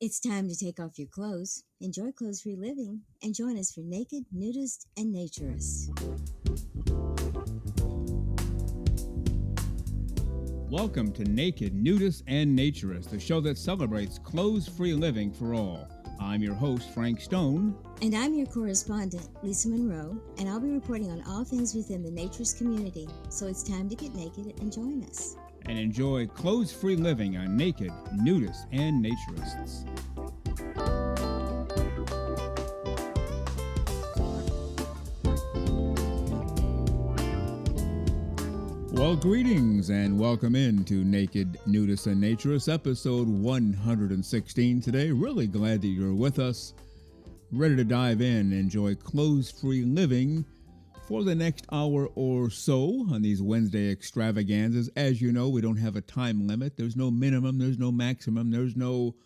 It's time to take off your clothes, enjoy clothes-free living, and join us for Naked, Nudists, and Naturists. Welcome to Naked, Nudists, and Naturists, the show that celebrates clothes-free living for all. I'm your host, Frank Stone. And I'm your correspondent, Lisa Monroe, and I'll be reporting on all things within the naturist community. So it's time to get naked and join us. And enjoy clothes-free living on Naked, Nudists, and Naturists. Well, greetings and welcome into Naked, Nudists, and Naturists, episode 116 today. Really glad that you're with us, ready to dive in and enjoy clothes-free living for the next hour or so on these Wednesday extravaganzas. As you know, we don't have a time limit. There's no minimum. There's no maximum. There's no,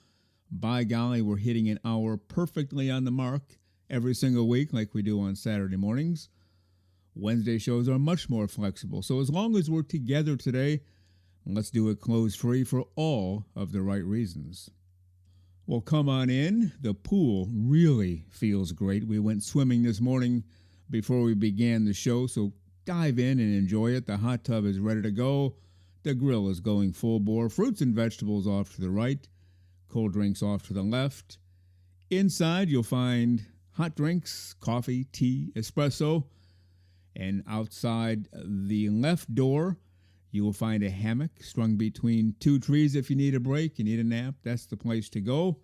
by golly, we're hitting an hour perfectly on the mark every single week like we do on Saturday mornings. Wednesday shows are much more flexible. So as long as we're together today, let's do it clothes-free for all of the right reasons. Well, come on in. The pool really feels great. We went swimming this morning before we began the show, so dive in and enjoy it. The hot tub is ready to go. The grill is going full bore. Fruits and vegetables off to the right. Cold drinks off to the left. Inside, you'll find hot drinks, coffee, tea, espresso. And outside the left door, you will find a hammock strung between two trees. If you need a break, you need a nap, that's the place to go.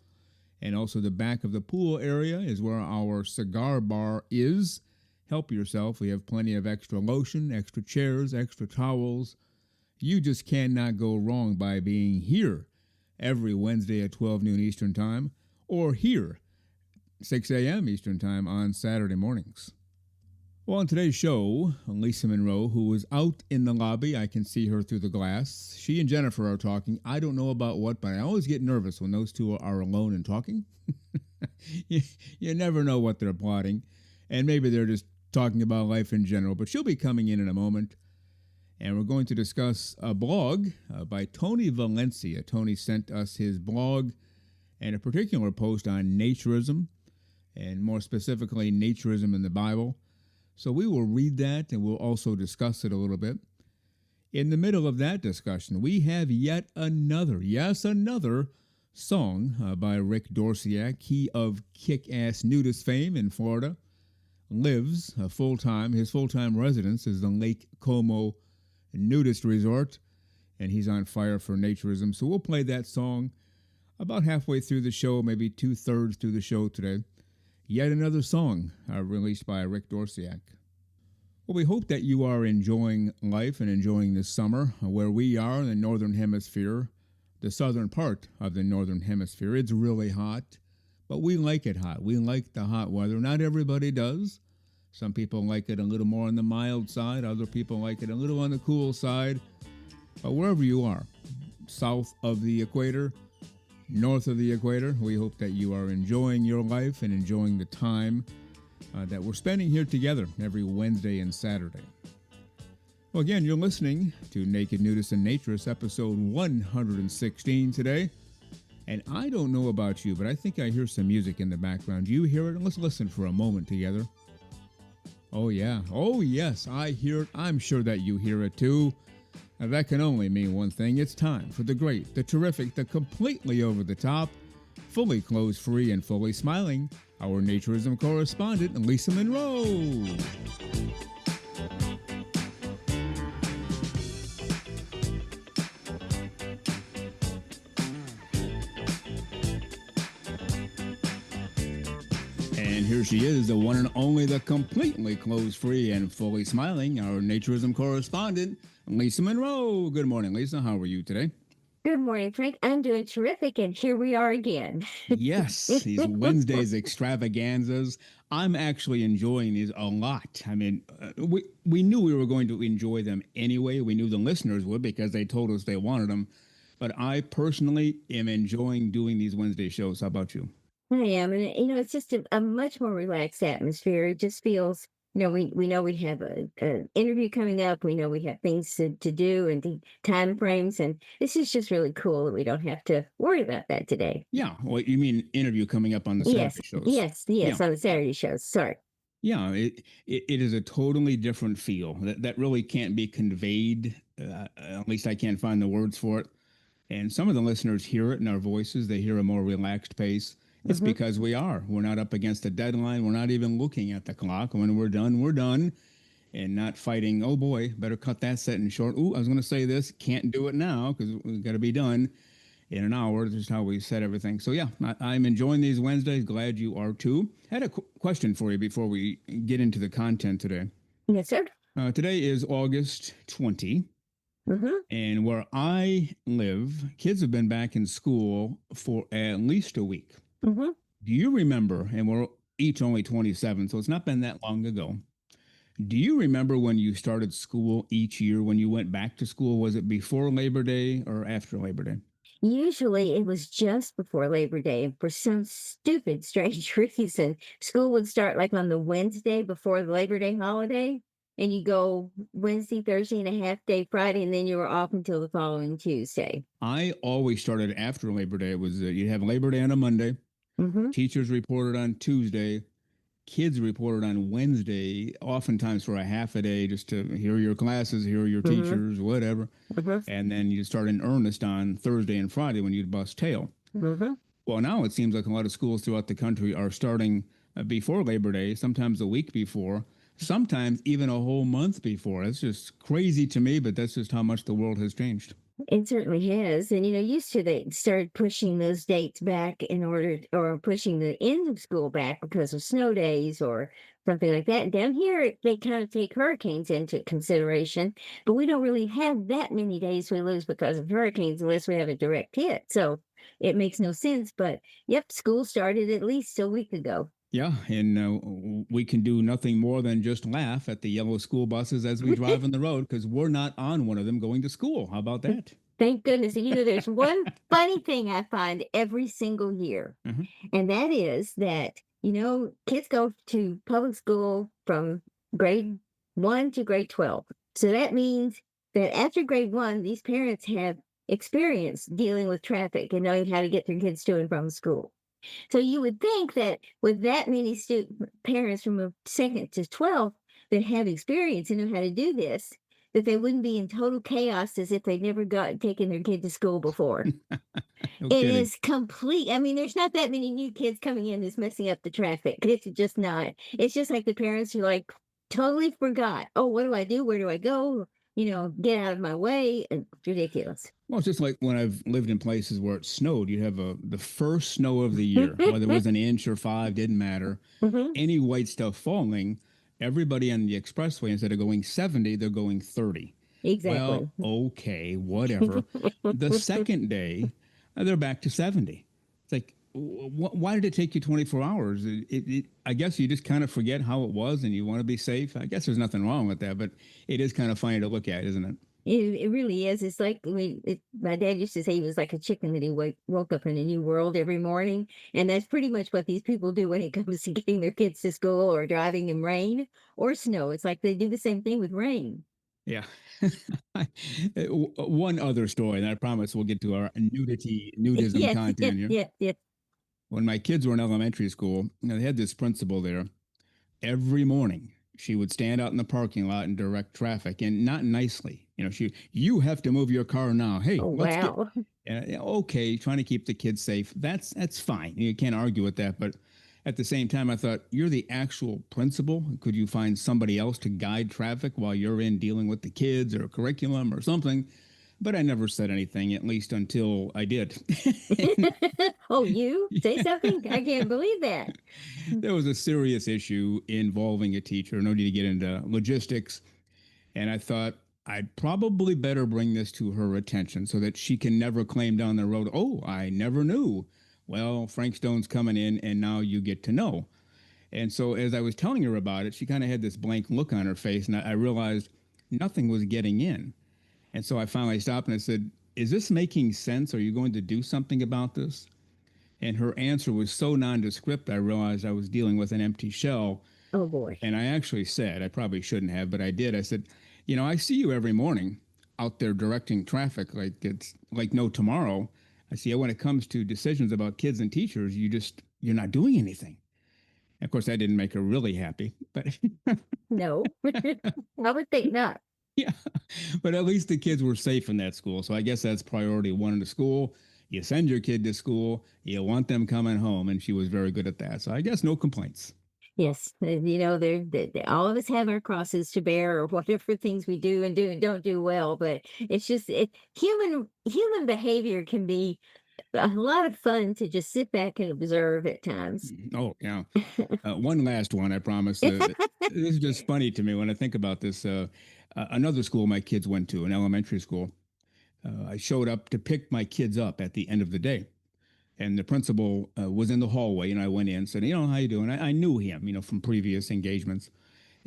And also the back of the pool area is where our cigar bar is. Help yourself. We have plenty of extra lotion, extra chairs, extra towels. You just cannot go wrong by being here every Wednesday at 12 noon Eastern Time, or here 6 a.m. Eastern Time on Saturday mornings. Well, on today's show, Lisa Monroe, who was out in the lobby, I can see her through the glass. She and Jennifer are talking. I don't know about what, but I always get nervous when those two are alone and talking. you never know what they're plotting, and maybe they're just talking about life in general. But she'll be coming in a moment, and we're going to discuss a blog by Tony VALENCIA. Tony sent us his blog and a particular post on naturism, and more specifically, naturism in the Bible. So we will read that, and we'll also discuss it a little bit. In the middle of that discussion, we have yet another song by Rick DOROCIAK. He of kick-ass nudist fame in Florida lives his full-time residence is the Lake Como Nudist Resort, and he's on fire for naturism. So we'll play that song about halfway through the show, maybe two-thirds through the show today. Yet another song released by Rick DOROCIAK. Well, we hope that you are enjoying life and enjoying this summer. Where we are in the Northern Hemisphere, the southern part of the Northern Hemisphere, it's really hot, but we like it hot. We like the hot weather. Not everybody does. Some people like it a little more on the mild side. Other people like it a little on the cool side. But wherever you are, south of the equator, north of the equator, we hope that you are enjoying your life and enjoying the time that we're spending here together every Wednesday and Saturday. Well, again, you're listening to Naked, Nudists, and Naturists, episode 116 today. And I don't know about you, but I think I hear some music in the background. Do you hear it? Let's listen for a moment together. Oh, yeah. Oh, yes, I hear it. I'm sure that you hear it, too. Now, that can only mean one thing. It's time for the great, the terrific, the completely over-the-top, fully clothes-free and fully smiling, our naturism correspondent, Lisa Monroe. And here she is, the one and only, the completely clothes-free and fully smiling, our naturism correspondent, Lisa Monroe. Good morning, Lisa. How are you today? Good morning, Frank. I'm doing terrific, and here we are again. Yes, these Wednesdays extravaganzas. I'm actually enjoying these a lot. I mean, we knew we were going to enjoy them anyway. We knew the listeners would because they told us they wanted them. But I personally am enjoying doing these Wednesday shows. How about you? I am, and it's just a much more relaxed atmosphere. It just feels We know we have an interview coming up. We know we have things to do and the time frames. And this is just really cool that we don't have to worry about that today. Yeah. Well, you mean interview coming up on the Yes, Saturday shows? yes, Yeah. yes, on the Saturday shows. Sorry. Yeah. It is a totally different feel that really can't be conveyed. At least I can't find the words for it. And some of the listeners hear it in our voices. They hear a more relaxed pace. It's Hmm. because we are. We're not up against a deadline. We're not even looking at the clock. When we're done, we're done. And not fighting, oh boy, better cut that sentence short. Ooh, I was going to say this. Can't do it now because we've got to be done in an hour. This is how we set everything. So, yeah, I'm enjoying these Wednesdays. Glad you are too. I had a question for you before we get into the content today. Yes, sir. Today is August 20. Hmm. And where I live, kids have been back in school for at least a week. Hmm. Do you remember, and we're each only 27, so it's not been that long ago. Do you remember when you started school each year, when you went back to school? Was it before Labor Day or after Labor Day? Usually it was just before Labor Day, and for some stupid, strange reason, school would start like on the Wednesday before the Labor Day holiday, and you go Wednesday, Thursday, and a half day Friday, and then you were off until the following Tuesday. I always started after Labor Day. It was you'd have Labor Day on a Monday, Hmm. teachers reported on Tuesday, kids reported on Wednesday, oftentimes for a half a day, just to hear your classes, hear your Hmm. teachers, whatever. Hmm. And then you start in earnest on Thursday and Friday when you'd bust tail. Hmm. Well, now it seems like a lot of schools throughout the country are starting before Labor Day, sometimes a week before, sometimes even a whole month before. It's just crazy to me, but that's just how much the world has changed. It certainly has. And, used to they started pushing those dates back in order, or pushing the end of school back because of snow days or something like that. Down here, they kind of take hurricanes into consideration, but we don't really have that many days we lose because of hurricanes unless we have a direct hit. So it makes no sense. But yep, school started at least a week ago. Yeah, and we can do nothing more than just laugh at the yellow school buses as we drive on the road because we're not on one of them going to school. How about that? Thank goodness. And there's one funny thing I find every single year. Uh-huh. And that is that, kids go to public school from grade 1 to grade 12. So that means that after grade 1, these parents have experience dealing with traffic and knowing how to get their kids to and from school. So you would think that with that many parents from a second to 12 that have experience and know how to do this, that they wouldn't be in total chaos as if they'd never got taken their kid to school before. No It kidding. is complete. I mean, there's not that many new kids coming in that's messing up the traffic. It's just not. It's just like the parents who like totally forgot. Oh, what do I do? Where do I go? Get out of my way. It's ridiculous. Well, it's just like when I've lived in places where it snowed, you'd have the first snow of the year, whether it was an inch or five, didn't matter. Hmm. Any white stuff falling, everybody on the expressway, instead of going 70, they're going 30. Well, Exactly. okay, whatever. The second day, they're back to 70. It's like, why did it take you 24 hours? I guess you just kind of forget how it was and you want to be safe. I guess there's nothing wrong with that, but it is kind of funny to look at, isn't it? It really is. It's like my dad used to say he was like a chicken that he woke up in a new world every morning. And that's pretty much what these people do when it comes to getting their kids to school or driving in rain or snow. It's like they do the same thing with rain. Yeah. One other story, and I promise we'll get to our nudism Yes, yes, content here. yes, yes. When my kids were in elementary school, they had this principal there. Every morning, she would stand out in the parking lot and direct traffic, and not nicely. You have to move your car now. Hey, Oh, let's get. wow. Okay, trying to keep the kids safe. That's fine. You can't argue with that. But at the same time, I thought you're the actual principal. Could you find somebody else to guide traffic while you're in dealing with the kids or curriculum or something? But I never said anything, at least until I did. Oh, you say something? I can't believe that. There was a serious issue involving a teacher. No need to get into logistics. And I thought I'd probably better bring this to her attention so that she can never claim down the road, oh, I never knew. Well, Frank Stone's coming in and now you get to know. And so as I was telling her about it, she kind of had this blank look on her face. And I realized nothing was getting in. And so I finally stopped and I said, is this making sense? Are you going to do something about this? And her answer was so nondescript, I realized I was dealing with an empty shell. Oh boy. And I actually said, I probably shouldn't have, but I did. I said, I see you every morning out there directing traffic like it's like no tomorrow. I see when it comes to decisions about kids and teachers, you're not doing anything. Of course, that didn't make her really happy, but No, I would think not. yeah, but at least the kids were safe in that school. So I guess that's priority one in the school. You send your kid to school, you want them coming home, and she was very good at that. So I guess no complaints. Yes, all of us have our crosses to bear, or whatever things we do and don't do well. But it's just human behavior can be a lot of fun to just sit back and observe at times. Oh, yeah. One last one, I promise. This is just funny to me when I think about this. Another school my kids went to, an elementary school, I showed up to pick my kids up at the end of the day. And the principal was in the hallway, and I went in and said, how you doing? I knew him, from previous engagements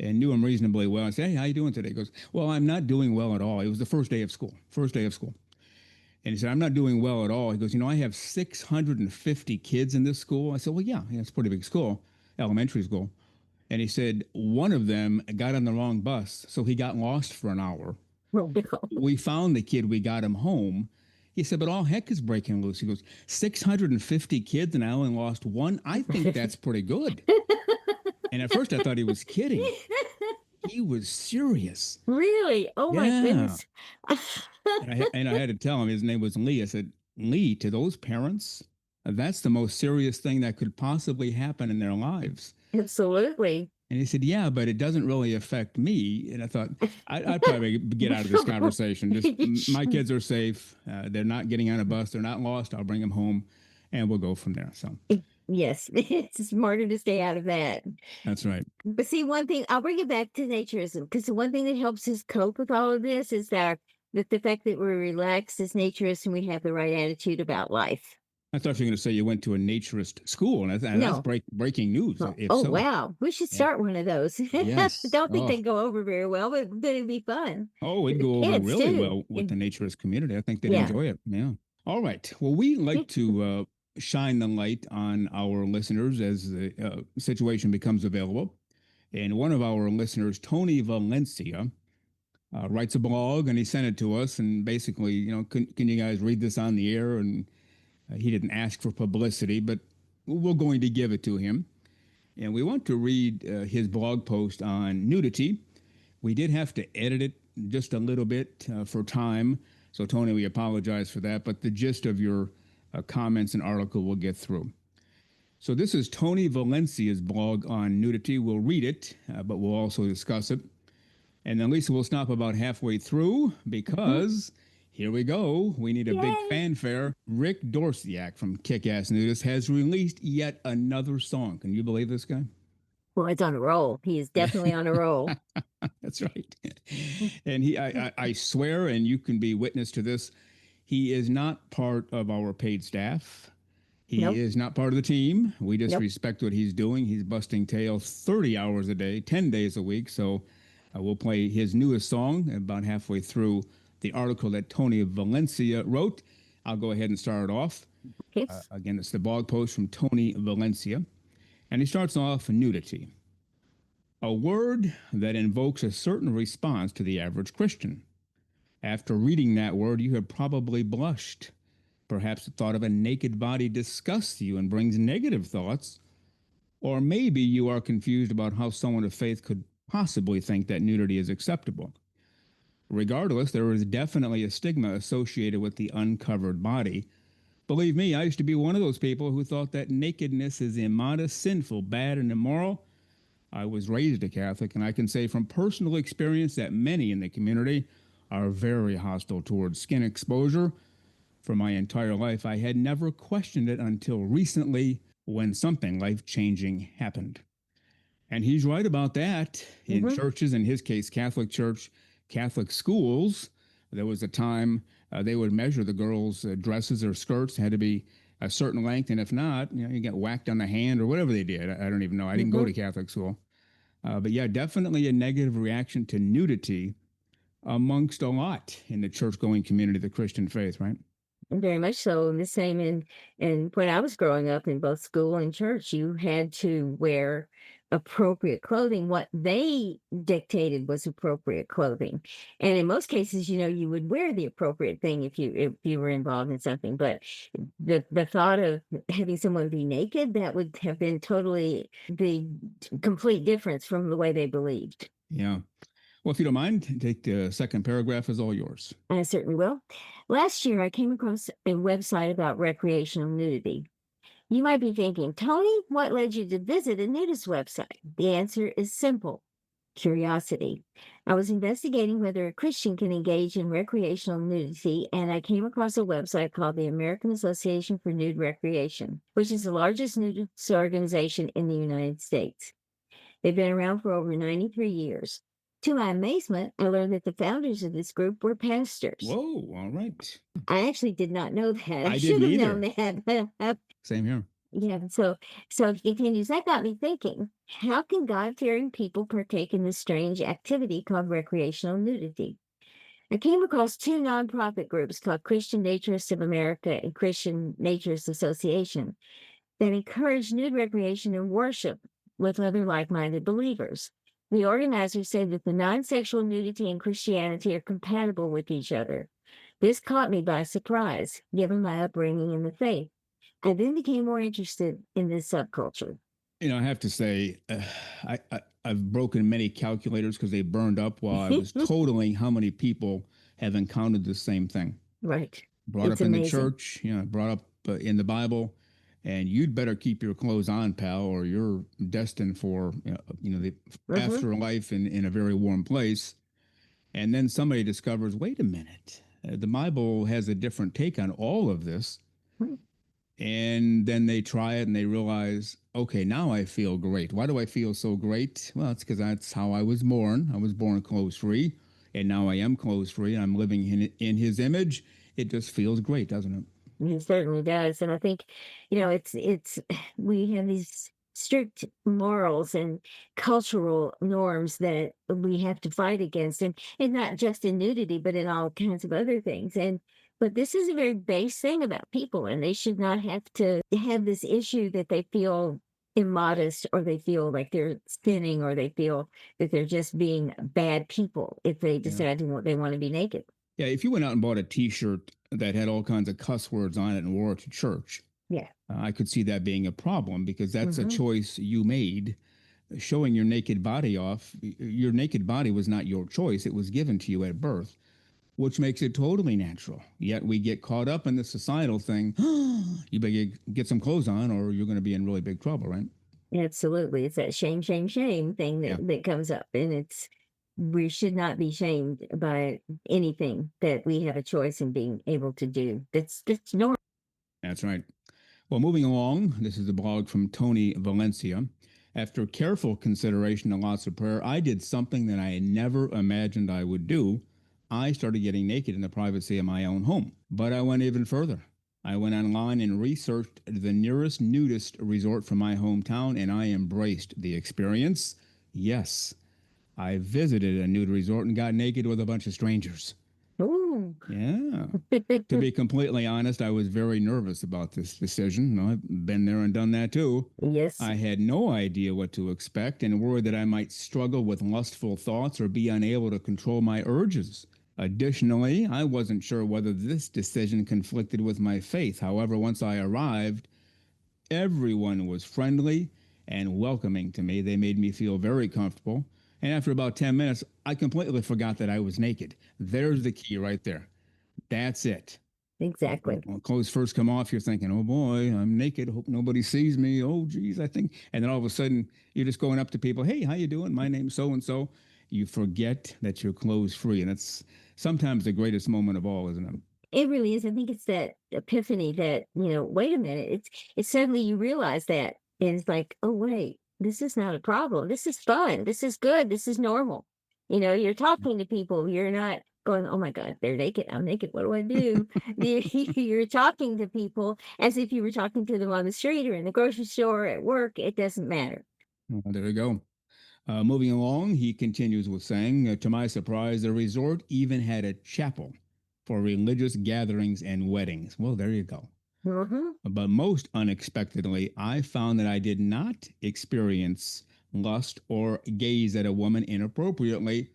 and knew him reasonably well. I said, hey, how you doing today? He goes, well, I'm not doing well at all. It was the first day of school. And he said, I'm not doing well at all. He goes, I have 650 kids in this school. I said, well, yeah, it's a pretty big school, elementary school. And he said, one of them got on the wrong bus, so he got lost for an hour. Oh, no. We found the kid, we got him home. He said, but all heck is breaking loose. He goes, 650 kids and I only lost one? I think that's pretty good. And at first I thought he was kidding. He was serious. Really? Oh my goodness. And I had to tell him his name was Lee. I said, Lee, to those parents, that's the most serious thing that could possibly happen in their lives. Absolutely. And he said, yeah, but it doesn't really affect me. And I thought, I'd probably get out of this conversation. Just my kids are safe. They're not getting on a bus. They're not lost. I'll bring them home and we'll go from there. So, yes, it's smarter to stay out of that. That's right. But see, one thing, I'll bring it back to naturism, because the one thing that helps us cope with all of this is that the fact that we're relaxed as naturists and we have the right attitude about life. I thought you were going to say you went to a naturist school, and that's breaking news. Oh, so. Wow. We should start one of those. Yes. I don't think they go over very well, but it'd be fun. Oh, it'd go over really well with the naturist community. I think they'd enjoy it. Yeah. All right. Well, we like to shine the light on our listeners as the situation becomes available. And one of our listeners, Tony Valencia, writes a blog, and he sent it to us. And basically, can you guys read this on the air? And he didn't ask for publicity, but we're going to give it to him. And we want to read his blog post on nudity. We did have to edit it just a little bit for time. So, Tony, we apologize for that. But the gist of your comments and article we'll get through. So this is Tony Valencia's blog on nudity. We'll read it, but we'll also discuss it. And then Lisa will stop about halfway through because... Here we go. We need a big fanfare. Rick DOROCIAK from Kick-Ass Nudists has released yet another song. Can you believe this guy? Well, it's on a roll. He is definitely on a roll. That's right. And I swear, and you can be witness to this, he is not part of our paid staff. He is not part of the team. We just respect what he's doing. He's busting tails 30 hours a day, 10 days a week. So we'll play his newest song about halfway through the article that Tony Valencia wrote. I'll go ahead and start it off. Again, it's the blog post from Tony Valencia. And he starts off, nudity. A word that invokes a certain response to the average Christian. After reading that word, you have probably blushed. Perhaps the thought of a naked body disgusts you and brings negative thoughts. Or maybe you are confused about how someone of faith could possibly think that nudity is acceptable. Regardless, there is definitely a stigma associated with the uncovered body. Believe me, I used to be one of those people who thought that nakedness is immodest, sinful, bad, and immoral. I was raised a Catholic, and I can say from personal experience that many in the community are very hostile towards skin exposure. For my entire life, I had never questioned it until recently when something life-changing happened. And he's right about that. In churches, in his case, Catholic Church, Catholic schools, there was a time they would measure the girls' dresses or skirts, had to be a certain length, and if not, you get whacked on the hand or whatever they did. I don't even know. I didn't go to Catholic school. But yeah, definitely a negative reaction to nudity amongst a lot in the church-going community, the Christian faith, right? Very much so. And the same in when I was growing up in both school and church, you had to wear appropriate clothing. What they dictated was appropriate clothing. And in most cases, you would wear the appropriate thing if you were involved in something. But the thought of having someone be naked, that would have been totally the complete difference from the way they believed. Yeah. Well, if you don't mind, take the second paragraph is all yours. I certainly will. Last year, I came across a website about recreational nudity. You might be thinking, Tony, what led you to visit a nudist website? The answer is simple: curiosity. I was investigating whether a Christian can engage in recreational nudity, and I came across a website called the American Association for Nude Recreation, which is the largest nudist organization in the United States. They've been around for over 93 years. To my amazement, I learned that the founders of this group were pastors. Whoa, all right. I actually did not know that. I should didn't have known that. Same here. Yeah, so it continues. That got me thinking, how can God-fearing people partake in this strange activity called recreational nudity? I came across two nonprofit groups called Christian Naturists of America and Christian Naturist Association that encourage nude recreation and worship with other like-minded believers. The organizers said that the non-sexual nudity and Christianity are compatible with each other. This caught me by surprise, given my upbringing in the faith. I then became more interested in this subculture. I have to say, I've broken many calculators because they burned up while I was totaling how many people have encountered the same thing. Right. Brought It's up in amazing. the church, brought up in the Bible, and you'd better keep your clothes on, pal, or you're destined for the afterlife in a very warm place. And then somebody discovers, wait a minute, the Bible has a different take on all of this. And then they try it and they realize, okay, now I feel great. Why do I feel so great? Well, it's because that's how I was born. I was born clothes free, and now I am clothes free, and I'm living in his image. It just feels great, doesn't it? It certainly does. And I think, it's we have these strict morals and cultural norms that we have to fight against, and not just in nudity, but in all kinds of other things. But this is a very base thing about people, and they should not have to have this issue that they feel immodest, or they feel like they're sinning, or they feel that they're just being bad people if they decide they want to be naked. Yeah, if you went out and bought a T-shirt that had all kinds of cuss words on it and wore it to church, I could see that being a problem, because that's a choice you made. Showing your naked body off, your naked body was not your choice. It was given to you at birth, which makes it totally natural. Yet we get caught up in the societal thing. You better get some clothes on or you're going to be in really big trouble, right? Absolutely. It's that shame, shame, shame thing that comes up. And we should not be shamed by anything that we have a choice in being able to do. That's normal. That's right. Well, moving along, this is a blog from Tony Valencia. After careful consideration and lots of prayer, I did something that I never imagined I would do. I started getting naked in the privacy of my own home. But I went even further. I went online and researched the nearest nudist resort from my hometown, and I embraced the experience. Yes, I visited a nude resort and got naked with a bunch of strangers. Ooh. Yeah. To be completely honest, I was very nervous about this decision. I've been there and done that too. Yes. I had no idea what to expect and worried that I might struggle with lustful thoughts or be unable to control my urges. Additionally, I wasn't sure whether this decision conflicted with my faith. However, once I arrived, everyone was friendly and welcoming to me. They made me feel very comfortable. And after about 10 minutes, I completely forgot that I was naked. There's the key right there. That's it. Exactly. When clothes first come off, you're thinking, oh boy, I'm naked. Hope nobody sees me. Oh, geez, I think. And then all of a sudden, you're just going up to people. Hey, how you doing? My name's so-and-so. You forget that you're clothes free. And it's sometimes the greatest moment of all, isn't it? It really is. I think it's that epiphany that, wait a minute. It's suddenly you realize that. And it's like, oh, wait, this is not a problem. This is fun. This is good. This is normal. You're talking to people. You're not going, oh my God, they're naked. I'm naked. What do I do? You're talking to people as if you were talking to them on the street or in the grocery store, at work. It doesn't matter. Well, there you go. Moving along, he continues with saying, to my surprise, the resort even had a chapel for religious gatherings and weddings. Well, there you go. But most unexpectedly, I found that I did not experience lust, or gaze at a woman inappropriately,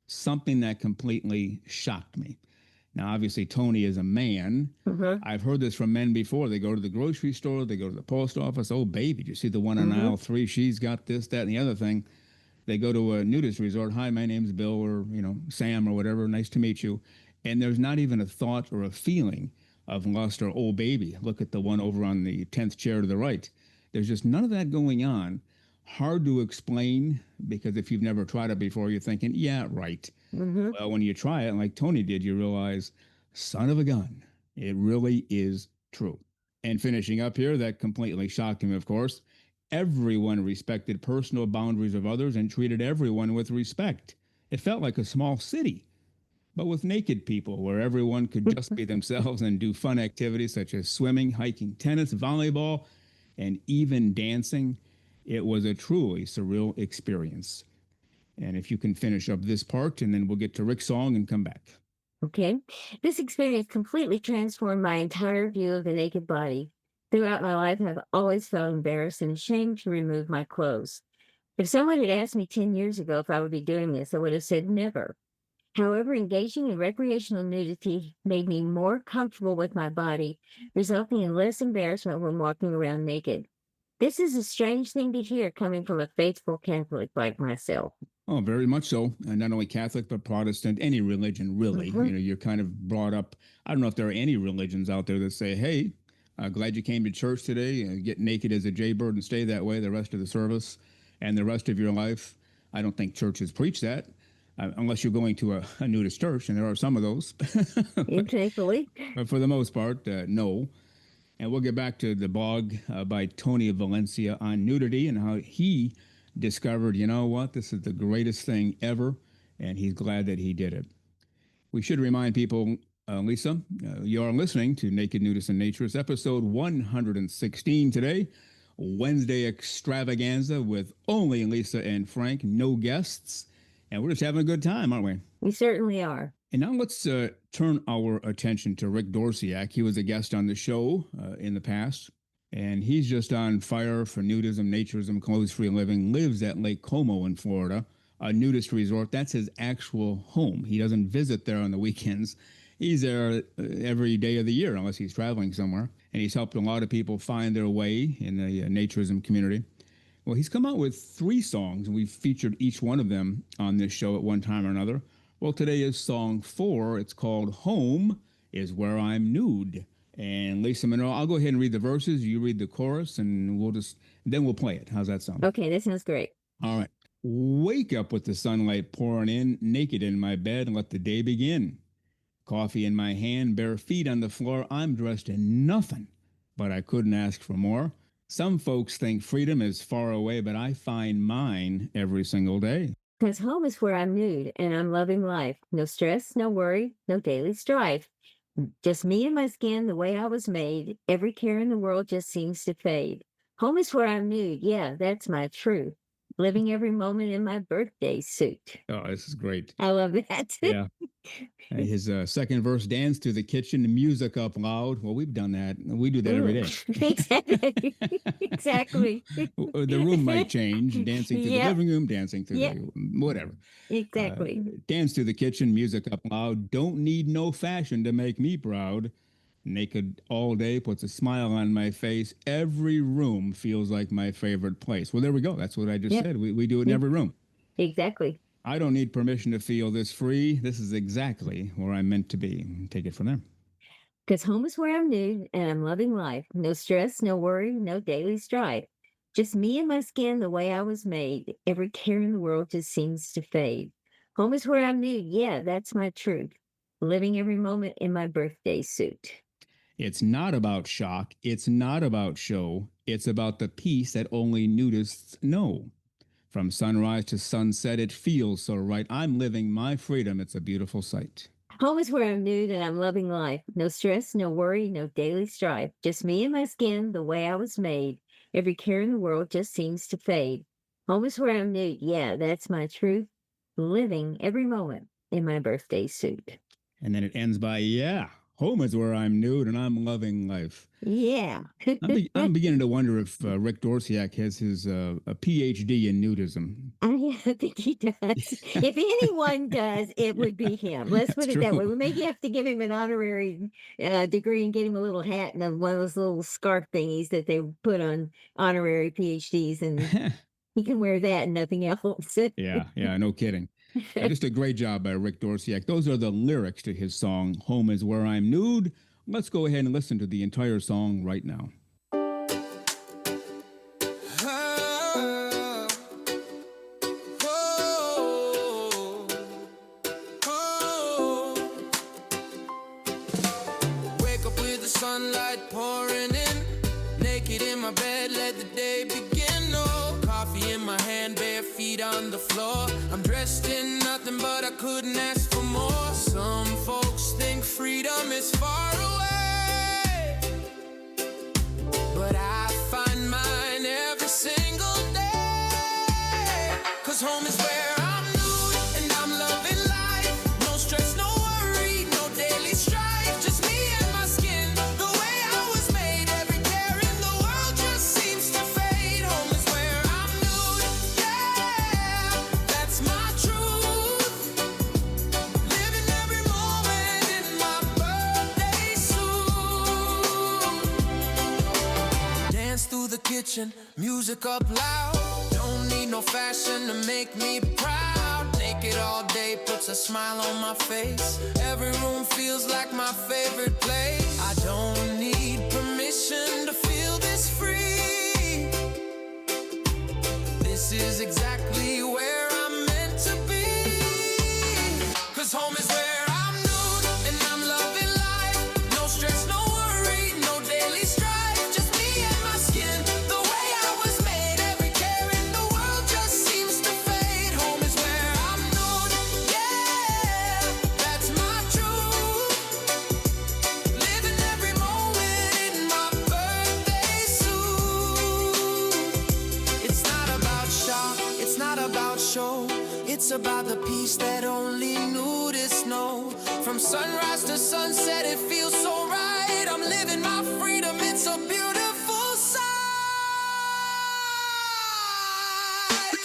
something that completely shocked me. Now, obviously, Tony is a man. Mm-hmm. I've heard this from men before. They go to the grocery store, they go to the post office. Oh, baby, did you see the one on Mm-hmm. aisle 3? She's got this, that, and the other thing. They go to a nudist resort. Hi, my name's Bill, or Sam, or whatever. Nice to meet you. And there's not even a thought or a feeling of lust or, oh, baby, look at the one over on the 10th chair to the right. There's just none of that going on. Hard to explain, because if you've never tried it before, you're thinking, yeah, right. Mm-hmm. Well, when you try it, like Tony did, you realize, son of a gun, it really is true. And finishing up here, that completely shocked him, of course. Everyone respected personal boundaries of others and treated everyone with respect. It felt like a small city, but with naked people, where everyone could just be themselves and do fun activities such as swimming, hiking, tennis, volleyball, and even dancing. It was a truly surreal experience. And if you can finish up this part, and then we'll get to Rick's song and come back. Okay. This experience completely transformed my entire view of the naked body. Throughout my life, I've always felt embarrassed and ashamed to remove my clothes. If someone had asked me 10 years ago if I would be doing this, I would have said never. However, engaging in recreational nudity made me more comfortable with my body, resulting in less embarrassment when walking around naked. This is a strange thing to hear coming from a faithful Catholic like myself. Oh, very much so. And not only Catholic, but Protestant, any religion, really. Mm-hmm. You're kind of brought up. I don't know if there are any religions out there that say, hey, glad you came to church today, get naked as a jaybird and stay that way the rest of the service and the rest of your life. I don't think churches preach that, unless you're going to a nudist church, and there are some of those. Thankfully. But for the most part, no. And we'll get back to the blog by Tony Valencia on nudity and how he discovered, you know what, this is the greatest thing ever, and he's glad that he did it. We should remind people, Lisa, you are listening to Naked Nudists and Naturists, episode 116 today, Wednesday extravaganza with only Lisa and Frank, no guests, and we're just having a good time, aren't we? We certainly are. And now let's turn our attention to Rick DOROCIAK. He was a guest on the show in the past, and he's just on fire for nudism, naturism, clothes-free living, lives at Lake Como in Florida, a nudist resort. That's his actual home. He doesn't visit there on the weekends. He's there every day of the year, unless he's traveling somewhere. And he's helped a lot of people find their way in the naturism community. Well, he's come out with 3 songs, and we've featured each one of them on this show at one time or another. Well, today is song 4. It's called Home is Where I'm Nude. And Lisa Monroe, I'll go ahead and read the verses. You read the chorus, and then we'll play it. How's that sound? Okay, that sounds great. All right. Wake up with the sunlight pouring in, naked in my bed, and let the day begin. Coffee in my hand, bare feet on the floor. I'm dressed in nothing, but I couldn't ask for more. Some folks think freedom is far away, but I find mine every single day. Because home is where I'm nude and I'm loving life. No stress, no worry, no daily strife. Just me and my skin the way I was made. Every care in the world just seems to fade. Home is where I'm nude. Yeah, that's my truth. Living every moment in my birthday suit. Oh, this is great. I love that. Yeah. His second verse, dance to the kitchen, music up loud. Well, we've done that. We do that every day. Exactly. Exactly. The room might change, dancing through the living room, dancing through the whatever. Exactly. Dance to the kitchen, music up loud. Don't need no fashion to make me proud. Naked all day puts a smile on my face. Every room feels like my favorite place. Well, there we go. That's what I just said. We do it in every room. Exactly. I don't need permission to feel this free. This is exactly where I'm meant to be. Take it from there. Because home is where I'm nude and I'm loving life. No stress, no worry, no daily strife. Just me and my skin the way I was made. Every care in the world just seems to fade. Home is where I'm nude. Yeah, that's my truth. Living every moment in my birthday suit. It's not about shock. It's not about show. It's about the peace that only nudists know. From sunrise to sunset, it feels so right. I'm living my freedom. It's a beautiful sight. Home is where I'm nude and I'm loving life. No stress, no worry, no daily strife. Just me and my skin, the way I was made. Every care in the world just seems to fade. Home is where I'm nude. Yeah, that's my truth. Living every moment in my birthday suit. And then it ends by, Home is where I'm nude and I'm loving life. Yeah. I'm beginning to wonder if Rick Dorciak has his a PhD in nudism. I think he does. If anyone does, it would be him. Let's That's put it that way. true. We may have to give him an honorary degree and get him a little hat and one of those little scarf thingies that they put on honorary PhDs, and he can wear that and nothing else. Yeah, no kidding. Just a great job by Rick Dorciak. Those are the lyrics to his song, Home is Where I'm Nude. Let's go ahead and listen to the entire song right now. Wake up with the sunlight pouring in, naked in my bed, let the day begin. No coffee in my hand, bare feet on the floor. I'm dressed in nothing, but I couldn't ask for more. Some folks think freedom is far away, but I find mine every single day. 'Cause home is where I'm nude and I'm loving life. No stress, no worry, no daily strife. Just me and my skin, the way I was made. Every care in the world just seems to fade. Home is where I'm nude, yeah, that's my truth. Living every moment in my birthday suit. Dance through the kitchen, music up loud. Don't need no fashion to make me proud. Naked all day puts a smile on my face. Every room feels like my favorite place. I don't need permission to feel this free. This is exactly where I'm meant to be. 'Cause home is where I'm nude and I'm loving life. No stress, no worry, no daily strife. Just me and my skin, the way I was made. Every care in the world just seems to fade. Home is where I'm nude, yeah, that's my truth. Living every moment in my birthday suit. It's not about shock, it's not about show. It's about the peace that only nudists know. From sunrise to sunset, it feels so right. I'm living my freedom, it's a beautiful sight.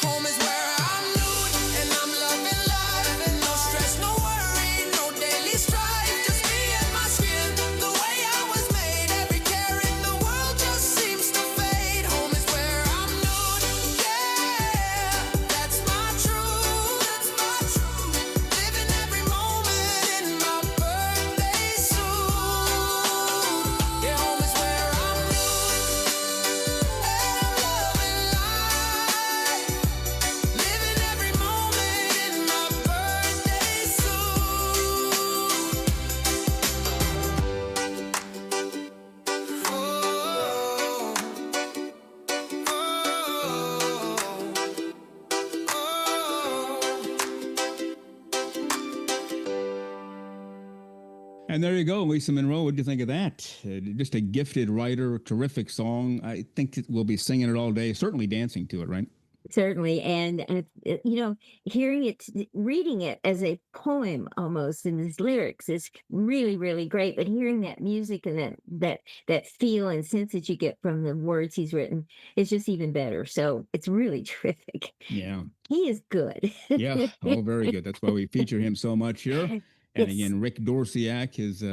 Home is where I'm nude and I'm loving life. No stress, no worry, no daily strife. Just me and my skin, the way I was made. Every care in the world just seems to fade. Home is where I'm nude, yeah, that's my truth. That's my truth. Living every moment in my birthday suit. Yeah, home is where I'm nude and loving life. Living every moment in my birthday suit. Oh, And there you go, Lisa Monroe. What do you think of that? Just a gifted writer, terrific song. I think we'll be singing it all day, certainly dancing to it, right? Certainly. And hearing it, reading it as a poem almost in his lyrics is really, really great. But hearing that music and that feel and sense that you get from the words he's written is just even better. So it's really terrific. Yeah. He is good. Yeah. Oh, very good. That's why we feature him so much here. And Yes. again, Rick Dorciak, his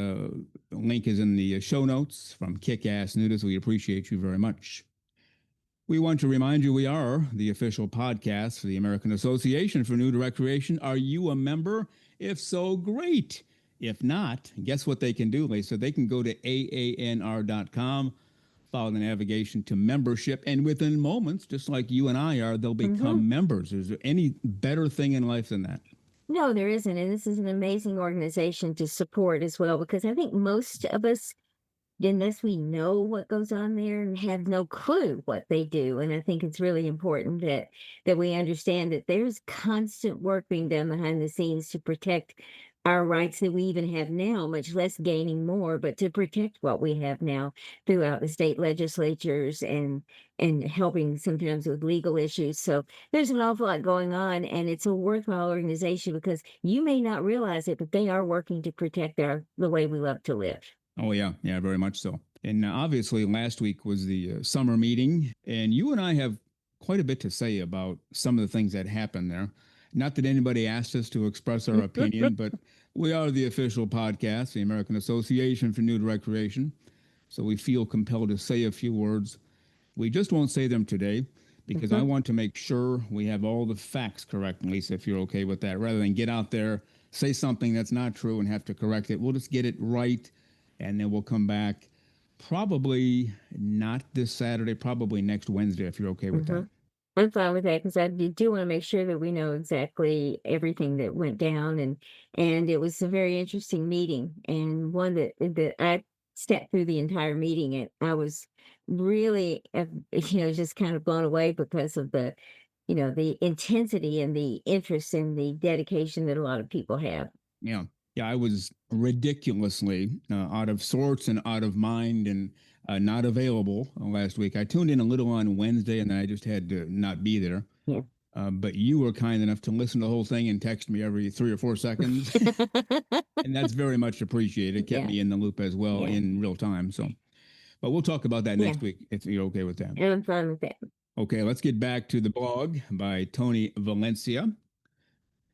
link is in the show notes from Kick-Ass Nudists. We appreciate you very much. We want to remind you we are the official podcast for the American Association for Nude Recreation. Are you a member? If so, great. If not, guess what they can do, Lisa? They can go to AANR.com, follow the navigation to membership, and within moments, just like you and I are, they'll become members. Is there any better thing in life than that? No, there isn't. And this is an amazing organization to support as well, because I think most of us, unless we know what goes on there, and have no clue what they do. And I think it's really important that we understand that there's constant work being done behind the scenes to protect our rights that we even have now, much less gaining more, but to protect what we have now throughout the state legislatures and helping sometimes with legal issues. So there's an awful lot going on, and it's a worthwhile organization because you may not realize it, but they are working to protect the way we love to live. Oh, yeah, very much so. And obviously, last week was the summer meeting, and you and I have quite a bit to say about some of the things that happened there. Not that anybody asked us to express our opinion, but we are the official podcast, the American Association for Nude Recreation, so we feel compelled to say a few words. We just won't say them today because I want to make sure we have all the facts correct, Lisa, if you're okay with that. Rather than get out there, say something that's not true and have to correct it, we'll just get it right, and then we'll come back probably not this Saturday, probably next Wednesday, if you're okay with that. I'm fine with that because I do want to make sure that we know exactly everything that went down, and it was a very interesting meeting, and one that I sat through the entire meeting, and I was really just kind of blown away because of the the intensity and the interest and the dedication that a lot of people have. Yeah, I was ridiculously out of sorts and out of mind and not available last week. I tuned in a little on Wednesday, and then I just had to not be there. Yeah. But you were kind enough to listen to the whole thing and text me every 3 or 4 seconds. And that's very much appreciated. It kept me in the loop as well in real time. So, but we'll talk about that next week if you're okay with that. I'm fine with that. Okay, let's get back to the blog by Tony Valencia.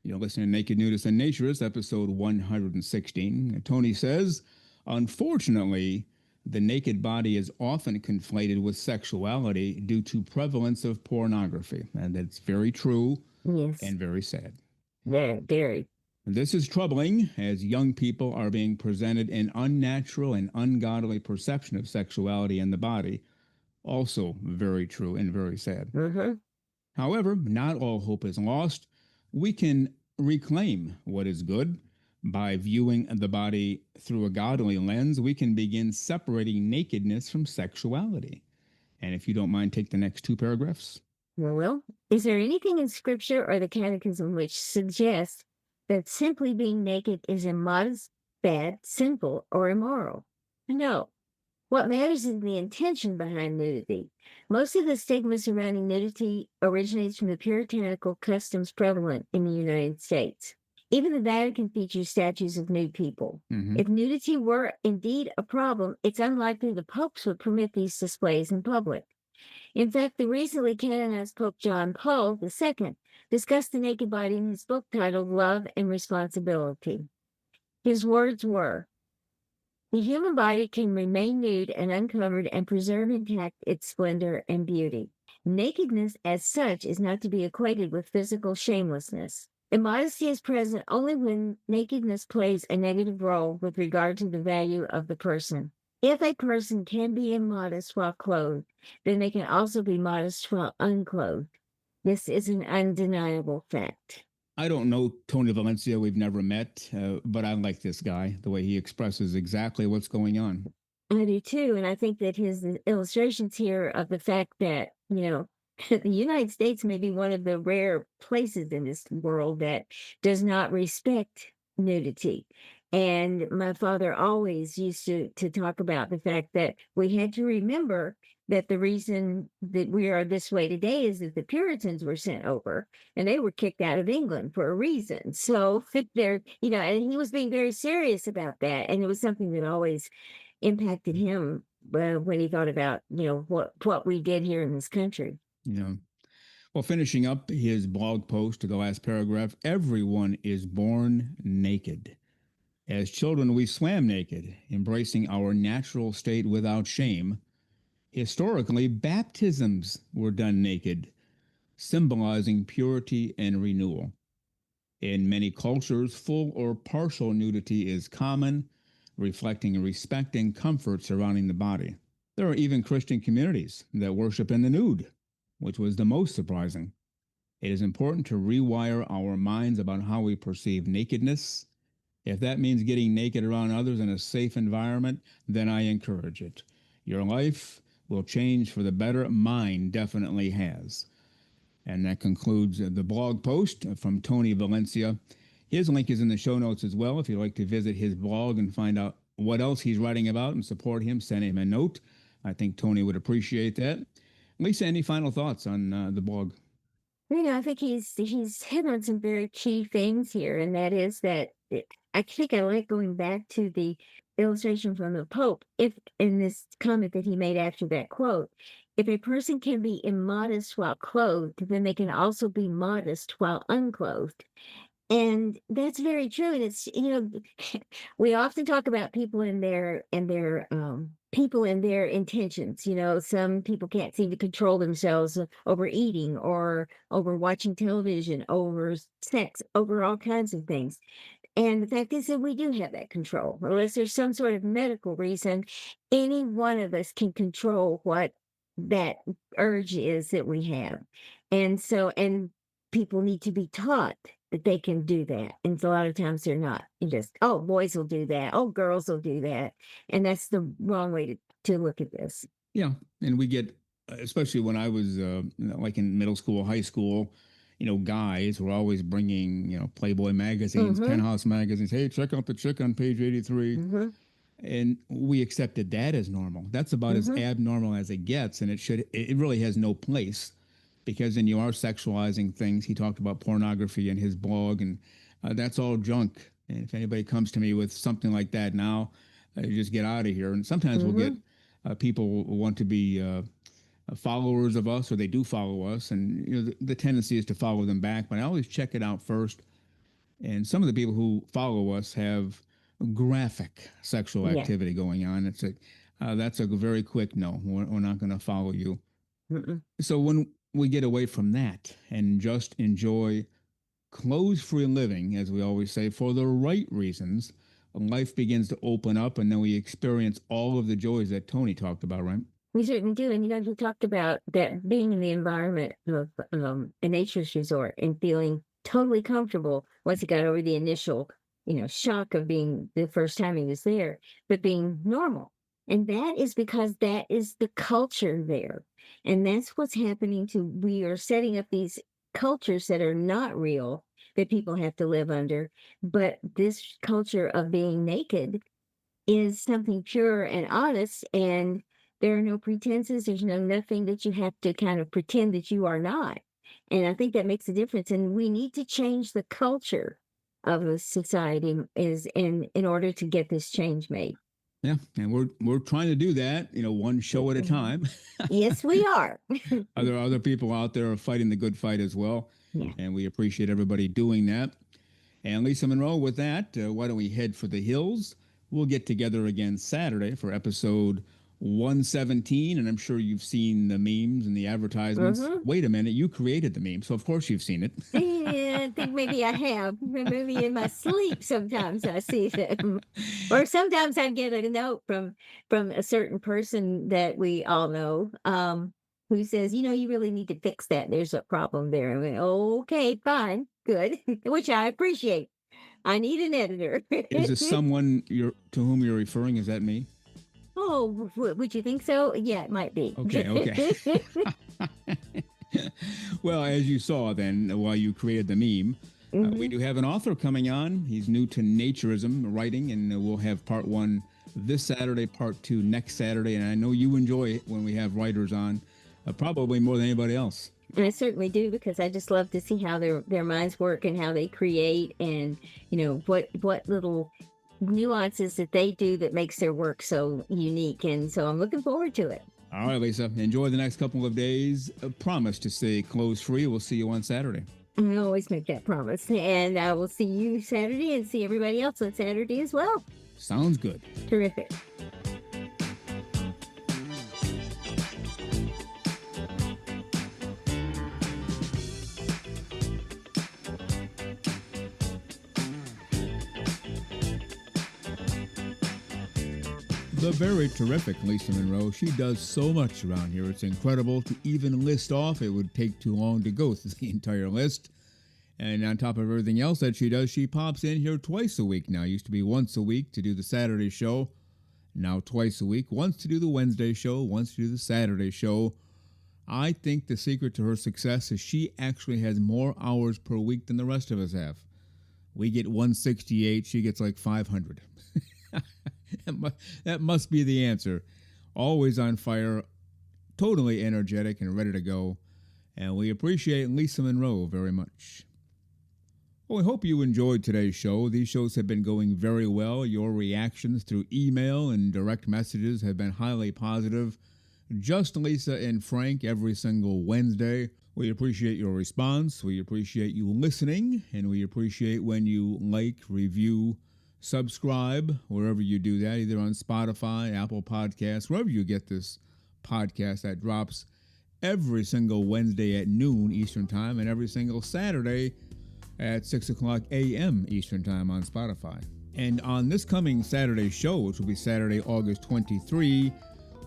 You're listening to Naked Nudists and Naturists, episode 116. Tony says, unfortunately, the naked body is often conflated with sexuality due to prevalence of pornography. And that's very true and very sad. Yeah, very. This is troubling as young people are being presented an unnatural and ungodly perception of sexuality and the body. Also very true and very sad. However, not all hope is lost. We can reclaim what is good. By viewing the body through a godly lens, we can begin separating nakedness from sexuality. And if you don't mind, take the next 2 paragraphs. Well, is there anything in Scripture or the Catechism which suggests that simply being naked is immodest, bad, sinful, or immoral? No. What matters is the intention behind nudity. Most of the stigma surrounding nudity originates from the puritanical customs prevalent in the United States. Even the Vatican features statues of nude people. If nudity were indeed a problem, it's unlikely the popes would permit these displays in public. In fact, the recently canonized Pope John Paul II discussed the naked body in his book titled Love and Responsibility. His words were, "The human body can remain nude and uncovered and preserve intact its splendor and beauty. Nakedness as such is not to be equated with physical shamelessness. Immodesty is present only when nakedness plays a negative role with regard to the value of the person. If a person can be immodest while clothed, then they can also be modest while unclothed. This is an undeniable fact." I don't know Tony Valencia. We've never met, but I like this guy, the way he expresses exactly what's going on. I do too. And I think that his illustrations here of the fact that, the United States may be one of the rare places in this world that does not respect nudity. And my father always used to talk about the fact that we had to remember that the reason that we are this way today is that the Puritans were sent over and they were kicked out of England for a reason. So they're, and he was being very serious about that. And it was something that always impacted him when he thought about, what we did here in this country. Well, finishing up his blog post to the last paragraph, everyone is born naked. As children, we swam naked, embracing our natural state without shame. Historically, baptisms were done naked, symbolizing purity and renewal. In many cultures, full or partial nudity is common, reflecting respect and comfort surrounding the body. There are even Christian communities that worship in the nude, which was the most surprising. It is important to rewire our minds about how we perceive nakedness. If that means getting naked around others in a safe environment, then I encourage it. Your life will change for the better. Mine definitely has. And that concludes the blog post from Tony Valencia. His link is in the show notes as well. If you'd like to visit his blog and find out what else he's writing about and support him, send him a note. I think Tony would appreciate that. Lisa, any final thoughts on the blog? I think he's hit on some very key things here, and that is that I think I like going back to the illustration from the Pope. If in this comment that he made after that quote, if a person can be immodest while clothed, then they can also be modest while unclothed. And that's very true. And it's, we often talk about people and their people and their intentions. Some people can't seem to control themselves over eating or over watching television, over sex, over all kinds of things. And the fact is that we do have that control. Unless there's some sort of medical reason, any one of us can control what that urge is that we have. And people need to be taught that they can do that. And a lot of times they're not. You just, oh, boys will do that. Oh, girls will do that. And that's the wrong way to look at this. Yeah. And we get, especially when I was like in middle school, high school, guys were always bringing, Playboy magazines, Penthouse magazines. Hey, check out the chick on page 83. And we accepted that as normal. That's about as abnormal as it gets. And it really has no place, because then you are sexualizing things. He talked about pornography in his blog, and that's all junk. And if anybody comes to me with something like that now, you just get out of here. And sometimes we'll get people who want to be followers of us, or they do follow us, and the tendency is to follow them back. But I always check it out first. And some of the people who follow us have graphic sexual activity going on. It's that's a very quick no. We're not going to follow you. So when we get away from that and just enjoy clothes-free living, as we always say, for the right reasons, life begins to open up, and then we experience all of the joys that Tony talked about, right? We certainly do. And, he talked about that being in the environment of a naturist resort and feeling totally comfortable once he got over the initial, shock of being the first time he was there, but being normal. And that is because that is the culture there. And that's what's happening we are setting up these cultures that are not real, that people have to live under. But this culture of being naked is something pure and honest, and there are no pretenses. There's nothing that you have to kind of pretend that you are not. And I think that makes a difference. And we need to change the culture of a society in order to get this change made. Yeah, and we're trying to do that, one show at a time. Yes, we are. There are other people out there fighting the good fight as well, and we appreciate everybody doing that. And Lisa Monroe, with that, why don't we head for the hills? We'll get together again Saturday for episode 117, and I'm sure you've seen the memes and the advertisements. Wait a minute, you created the meme, so of course you've seen it. Yeah, I think maybe I have. Maybe in my sleep sometimes I see them. Or sometimes I get a note from a certain person that we all know, who says, you really need to fix that. There's a problem there. I mean, okay, fine, good, which I appreciate. I need an editor. Is this someone to whom you're referring? Is that me? Oh, would you think so? Yeah, it might be. Okay. Well, as you saw then, while you created the meme, we do have an author coming on. He's new to naturism writing, and we'll have part 1 this Saturday, part 2 next Saturday. And I know you enjoy it when we have writers on, probably more than anybody else. And I certainly do, because I just love to see how their minds work and how they create, and what little nuances that they do that makes their work so unique. And so I'm looking forward to it. All right, Lisa, enjoy the next couple of days. Promise to stay clothes free. We'll see you on Saturday. I always make that promise. And I will see you Saturday and see everybody else on Saturday as well. Sounds good. Terrific. The very terrific Lisa Monroe. She does so much around here. It's incredible to even list off. It would take too long to go through the entire list. And on top of everything else that she does, she pops in here twice a week now. Used to be once a week to do the Saturday show. Now twice a week. Once to do the Wednesday show, once to do the Saturday show. I think the secret to her success is she actually has more hours per week than the rest of us have. We get 168. She gets like 500. That must be the answer. Always on fire, totally energetic and ready to go. And we appreciate Lisa Monroe very much. Well, we hope you enjoyed today's show. These shows have been going very well. Your reactions through email and direct messages have been highly positive. Just Lisa and Frank every single Wednesday. We appreciate your response. We appreciate you listening. And we appreciate when you like, review, subscribe, wherever you do that, either on Spotify, Apple Podcasts, wherever you get this podcast that drops every single Wednesday at noon Eastern Time and every single Saturday at 6 o'clock a.m. Eastern Time on Spotify. And on this coming Saturday show, which will be Saturday, August 23,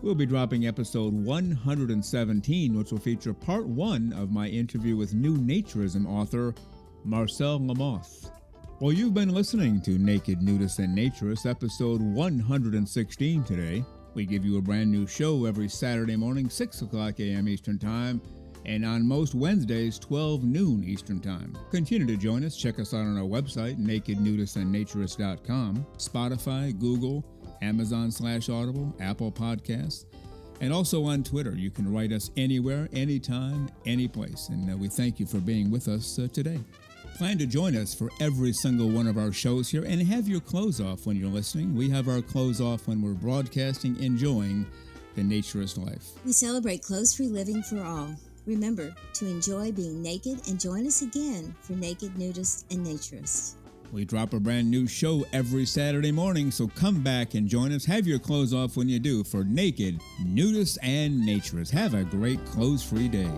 we'll be dropping episode 117, which will feature part 1 of my interview with new naturism author, Marcel Lamoth. Well, you've been listening to Naked Nudists and Naturists, episode 116 today. We give you a brand new show every Saturday morning, 6 o'clock a.m. Eastern Time, and on most Wednesdays, 12 noon Eastern Time. Continue to join us. Check us out on our website, nakednudistandnaturist.com, Spotify, Google, Amazon/Audible, Apple Podcasts, and also on Twitter. You can write us anywhere, anytime, any place. And we thank you for being with us today. Plan to join us for every single one of our shows here and have your clothes off when you're listening. We have our clothes off when we're broadcasting, enjoying the naturist life. We celebrate clothes-free living for all. Remember to enjoy being naked and join us again for Naked Nudists and Naturists. We drop a brand new show every Saturday morning, so come back and join us. Have your clothes off when you do for Naked Nudists and Naturists. Have a great clothes-free day.